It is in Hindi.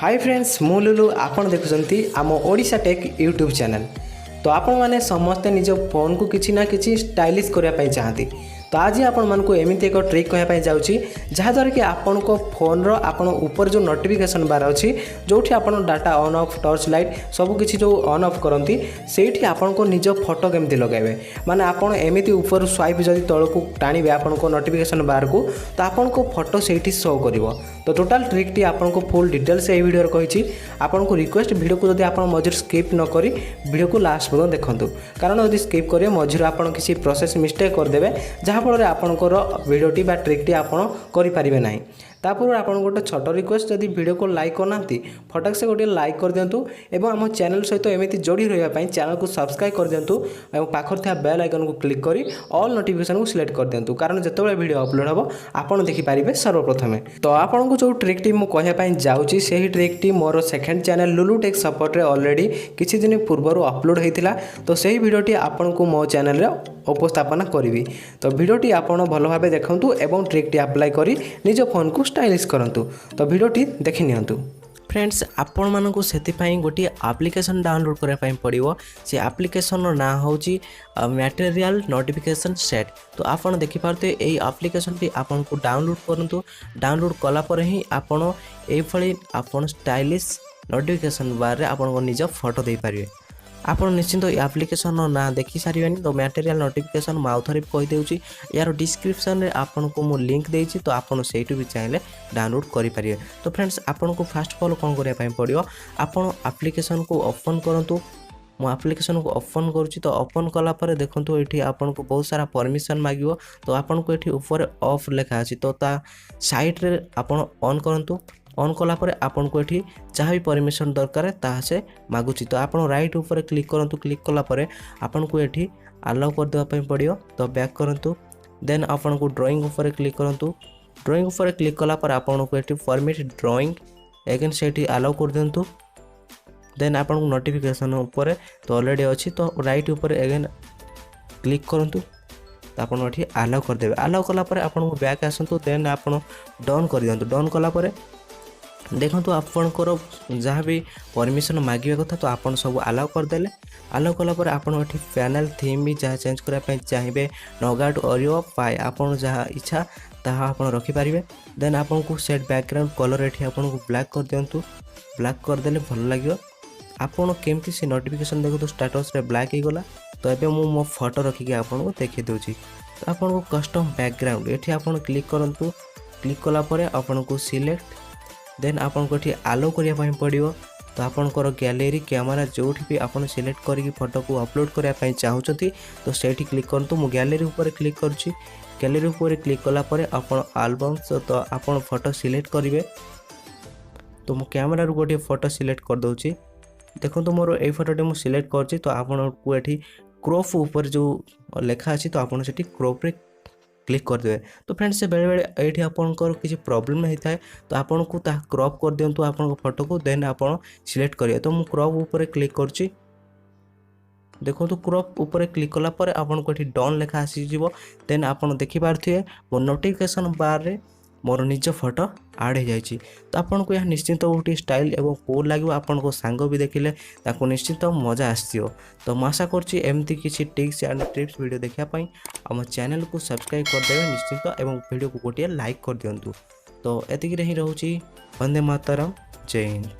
हाय फ्रेंड्स मु लुलु आपण देखुछंती आम ओडिशा टेक यूट्यूब चैनल। तो आपण माने समस्ते निज फोन को किछि ना किछि स्टाइलिश करिया पई चाहती। तो आज आपण मानकु एमिति एक ट्रिक कहया पई जाउची जहा द्वारा कि आपण को फोन रो आपण ऊपर जो नोटिफिकेशन बार अछि जोठी आपण data on off torch light सब किछि जो ऑन ऑफ करंती सेठी आपण को निज फोटो केमति लगाइबे माने आपण एमिति ऊपर स्वाइप जदी तळकु टाणीबे आपण को नोटिफिकेशन बार को तो आपण को फोटो सेठी शो करिवो। तो टोटल ट्रिक टी आपन को फुल डिटेल्स ए वीडियो रे कहिछि। आपन को रिक्वेस्ट वीडियो को जदी आपन मझिर स्किप न करी वीडियो को लास्ट पर्यंत देखंतु कारण यदि स्किप करिए मझिर आपन किसी प्रोसेस मिस्टेक कर देबे जहा फल रे आपन को वीडियो टी बा ट्रिक टी आपन करि परिबे नाही। तापर आपन गोटे छोट रिक्वेस्ट जदि वीडियो को लाइक करना फटाक से गोटे लाइक कर दिंतु एवं आम चैनल सहित एमती जोड़ी रही चैनल को सब्सक्राइब कर दिंतु और पाखर था बेल आइकन को क्लिक करी ऑल नोटिफिकेशन को सिलेक्ट कर दिंतु कारण जितेबाला वीडियो अपलोड हम आपड़ देखिपारे सर्वप्रथमे। तो आपन को जो ट्रिक टी मुझे जाऊँगी से trick T more second channel लुलु टेक सपोर्ट रे ऑलरेडी किसी दिन पूर्व अपलोड होता। तो सही वीडियोटी आपन को मो चैनल उपस्थापना करी। तो वीडियोटी आपन भल भाव देखु एवं ट्रिक टी अप्लाई करी निज फोन को स्टाइलिश करंतु। तो वीडियोटी देखि नियंतु। फ्रेंड्स आपण मानकु सेतिपाई गोटी एप्लिकेशन डाउनलोड करा पई पड़िवो। से एप्लिकेशन रो ना होची मटेरियल नोटिफिकेशन सेट। तो आपण देखि पारते एई एप्लिकेशन टी आपण को डाउनलोड करंतु। डाउनलोड कला पर ही आपण एई फळी आपण स्टाइलिश नोटिफिकेशन बार रे आपण को निज फोटो दे पारिबे। आप निश्चिंत एप्लिकेशन ना देखी सारे। तो मटेरियल नोटिफिकेशन माउथरे कही देउची यार डिस्क्रिप्शन में आपन को मु लिंक देइची। तो आपन सेटू भी चाहे डाउनलोड करि पारिबे। तो फ्रेंड्स आपन को फर्स्ट ऑफ ऑल कोन करिया पई पड़ियो आपन एप्लिकेशन को ओपन करंतु। मो एप्लिकेशन को ओपन करूची। तो ओपन कला पर देखंतु एठी आपन को बहुत सारा परमिशन मागियो। तो आपन को एठी ऊपर ऑफ लिखा अछि तो ता साइड रे आपन ऑन करंतु। ऑन कला पर आपन को एठी जहाँ भी परमिशन दरकार है ताहा से मागुची। तो आपन राइट ऊपर क्लिक करंतु। क्लिक कला पर आपन को एठी अलाउ कर देबा पई पड़ियो। तो बैक करंतु। देन आपन को ड्राइंग ऊपर क्लिक करंतु। ड्राइंग ऊपर क्लिक कला पर आपन को एठी फॉर्मेट ड्राइंग अगेन सेठी अलाउ कर देंतु। देन आपन को नोटिफिकेशन ऊपर तो ऑलरेडी अछि तो राइट ऊपर अगेन क्लिक करंतु। तो आपन एठी अलाउ कर देबे। अलाउ कला पर आपन को बैक आसंतु। देन आपन डन कर दियंतु। डन कला पर देखो तो आपणकर जहाँ भी परमिशन मांगे कथा तो आपन सब अलाउ करदेले। अलाउ कला पर आपन एठी पैनल थीम भी जहाँ चेंज करने चाहिए नगाट ऑडियो पाए आपन जहाँ इच्छा ताहा आपन रखि पारिबे। देन आपन को सेट बैकग्राउंड कलर एठी आपन को ब्लैक कर दियंतु। ब्लैक कर देले भल लागियो। आपन केमती से नोटिफिकेशन देखो तो स्टेटस रे ब्लैक ही गला। तो एबे मु मो फोटो रखिके आपन को देखि दोची। तो आपन को कस्टम बैकग्राउंड एठी आपन क्लिक करंतु। क्लिक कला पर आपन को सिलेक्ट देन आपन को एठी अलाउ करिया पई पड़ियो। तो आपनकर गैलरी कैमरा जोठी भी आपन सिलेक्ट करके फोटो को अपलोड करिया पई चाहुचंती तो सेठी क्लिक करंतु। मु गैलरी ऊपर क्लिक करछि। गैलरी ऊपर क्लिक कला पर आपन एल्बम्स तो आपन फोटो सिलेक्ट करिवे। तो मु कैमरा रू गोटे फोटो सिलेक्ट कर दोछि। देखो तो मोर ए फोटोटी मु सिलेक्ट करछि। तो आपन को एठी क्रॉप ऊपर जो लेखा अछि तो आपन सेठी क्रॉप रे क्लिक कर देवे। तो फ्रेंड्स से बेले बेले ये आपंकर किसी प्रॉब्लम नहीं था तो आपन को ता क्रॉप कर दिंतु आपन फोटो को। देन आपन सिलेक्ट करिए। तो मु क्रॉप ऊपर क्लिक करछि। देखो तो क्रॉप ऊपर क्लिक कला पर आपन को एठी डन लेखा आसी जीवो। देन आपन देखि पारथिए मो नोटिफिकेशन बार रे मोर निज फोटो ऐड हो जाइए। तो आपन को यह निश्चिंत गोटे स्टाइल एवं कूल लगे। आपन को सांग भी देखिले ताको निश्चिंत मजा आसो। तो मैं आशा करछि एमती किसी टिप्स एंड ट्रिप्स वीडियो देखापी आम चैनल को सब्सक्राइब करदे निश्चिंत एवं वीडियो को गोटे लाइक कर दिंतु। तो एतिक ही रोचे। वंदे मातरम। जय हिंद।